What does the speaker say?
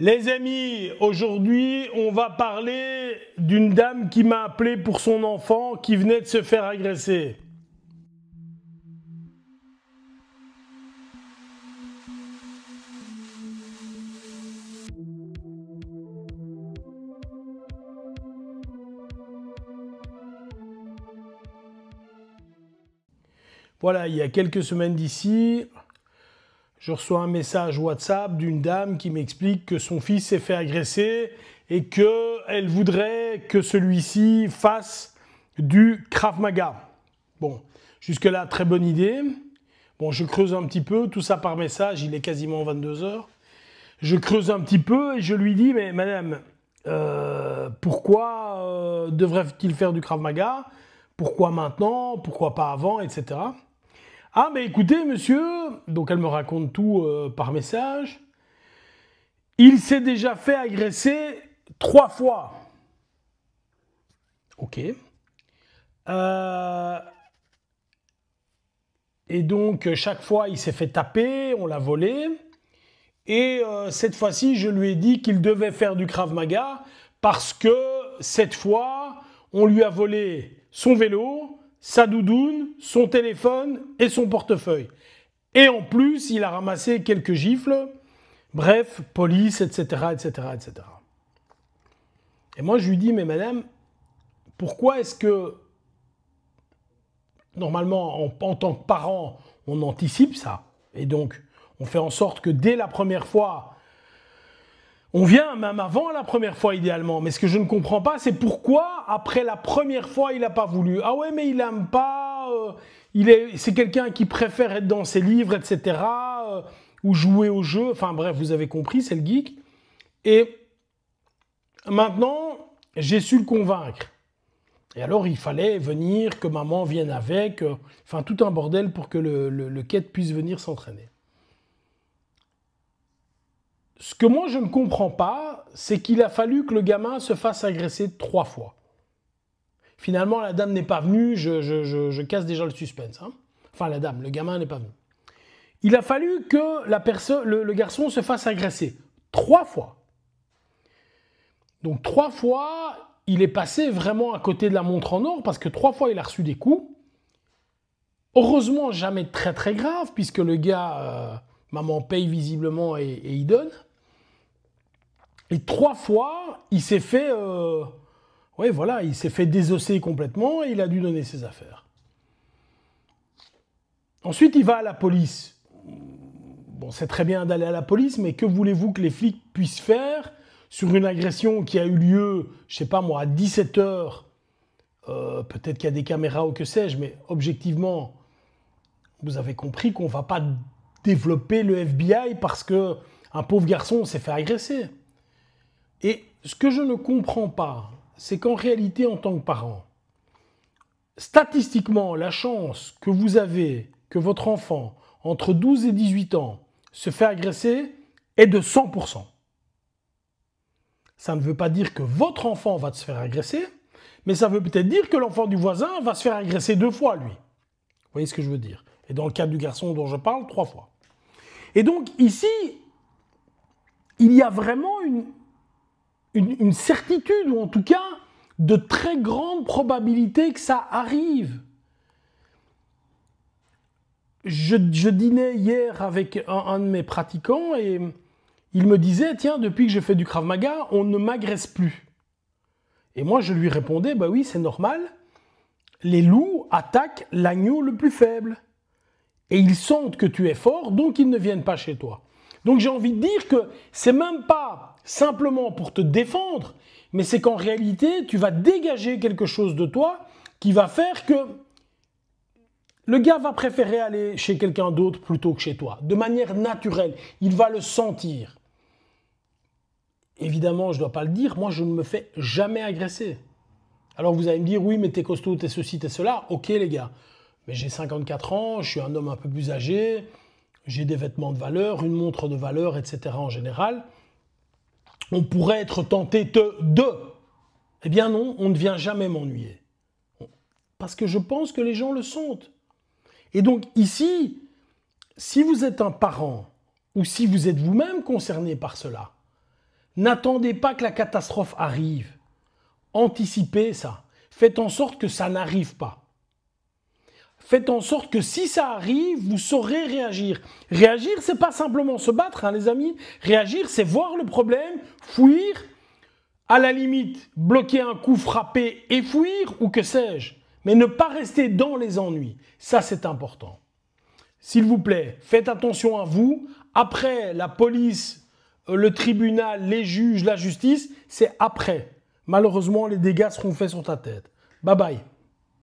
Les amis, aujourd'hui, on va parler d'une dame qui m'a appelé pour son enfant qui venait de se faire agresser. Voilà, il y a quelques semaines d'ici, je reçois un message WhatsApp d'une dame qui m'explique que son fils s'est fait agresser et qu'elle voudrait que celui-ci fasse du Krav Maga. Bon, jusque-là, très bonne idée. Bon, je creuse un petit peu, tout ça par message, il est quasiment 22 h. Je creuse un petit peu et je lui dis, mais madame, pourquoi devrait-il faire du Krav Maga? Pourquoi maintenant? Pourquoi pas avant? Etc. Ah, mais écoutez, monsieur, donc elle me raconte tout par message. Il s'est déjà fait agresser 3 fois. Ok. Et donc, chaque fois, il s'est fait taper, on l'a volé. Et cette fois-ci, je lui ai dit qu'il devait faire du Krav Maga parce que cette fois, on lui a volé son vélo, sa doudoune, son téléphone et son portefeuille. Et en plus, il a ramassé quelques gifles, bref, police, etc., etc., etc. Et moi, je lui dis, mais madame, pourquoi est-ce que, normalement, en tant que parent, on anticipe ça, et donc, on fait en sorte que dès la première fois, on vient même avant la première fois idéalement, mais ce que je ne comprends pas, c'est pourquoi après la première fois, il n'a pas voulu. Ah ouais, mais il n'aime pas, c'est quelqu'un qui préfère être dans ses livres, etc., ou jouer au jeu, enfin bref, vous avez compris, c'est le geek. Et maintenant, j'ai su le convaincre. Et alors, il fallait venir, que maman vienne avec, enfin tout un bordel pour que le quête puisse venir s'entraîner. Ce que moi je ne comprends pas, c'est qu'il a fallu que le gamin se fasse agresser 3 fois. Finalement, la dame n'est pas venue, je casse déjà le suspense. Hein. Enfin, la dame, le gamin n'est pas venu. Il a fallu que le garçon se fasse agresser 3 fois. Donc 3 fois, il est passé vraiment à côté de la montre en or, parce que 3 fois, il a reçu des coups. Heureusement, jamais très très grave, puisque le gars, maman paye visiblement et il donne. Et 3 fois, il s'est fait, il s'est fait désosser complètement et il a dû donner ses affaires. Ensuite, il va à la police. Bon, c'est très bien d'aller à la police, mais que voulez-vous que les flics puissent faire sur une agression qui a eu lieu, je sais pas moi, à 17 h. Peut-être qu'il y a des caméras ou que sais-je, mais objectivement, vous avez compris qu'on ne va pas développer le FBI parce qu'un pauvre garçon s'est fait agresser. Et ce que je ne comprends pas, c'est qu'en réalité, en tant que parent, statistiquement, la chance que vous avez que votre enfant, entre 12 et 18 ans, se fait agresser est de 100%. Ça ne veut pas dire que votre enfant va se faire agresser, mais ça veut peut-être dire que l'enfant du voisin va se faire agresser 2 fois, lui. Vous voyez ce que je veux dire? Et dans le cas du garçon dont je parle, 3 fois. Et donc, ici, il y a vraiment une certitude, ou en tout cas, de très grandes probabilités que ça arrive. Je dînais hier avec un de mes pratiquants et il me disait, tiens, depuis que je fais du Krav Maga, on ne m'agresse plus. Et moi, je lui répondais, bah oui, c'est normal. Les loups attaquent l'agneau le plus faible. Et ils sentent que tu es fort, donc ils ne viennent pas chez toi. Donc j'ai envie de dire que c'est même pas simplement pour te défendre, mais c'est qu'en réalité, tu vas dégager quelque chose de toi qui va faire que le gars va préférer aller chez quelqu'un d'autre plutôt que chez toi, de manière naturelle. Il va le sentir. Évidemment, je ne dois pas le dire, moi je ne me fais jamais agresser. Alors vous allez me dire, oui, mais t'es costaud, t'es ceci, t'es cela. Ok les gars, mais j'ai 54 ans, je suis un homme un peu plus âgé, j'ai des vêtements de valeur, une montre de valeur, etc. en général. On pourrait être tenté de. Eh bien non, on ne vient jamais m'ennuyer. Parce que je pense que les gens le sentent. Et donc ici, si vous êtes un parent, ou si vous êtes vous-même concerné par cela, N'attendez pas que la catastrophe arrive. Anticipez ça. Faites en sorte que ça n'arrive pas. Faites en sorte que si ça arrive, vous saurez réagir. Réagir, c'est pas simplement se battre, hein, les amis. Réagir, c'est voir le problème, fuir, à la limite, bloquer un coup, frapper et fuir, ou que sais-je. Mais ne pas rester dans les ennuis. Ça, c'est important. S'il vous plaît, faites attention à vous. Après, la police, le tribunal, les juges, la justice, c'est après. Malheureusement, les dégâts seront faits sur ta tête. Bye bye.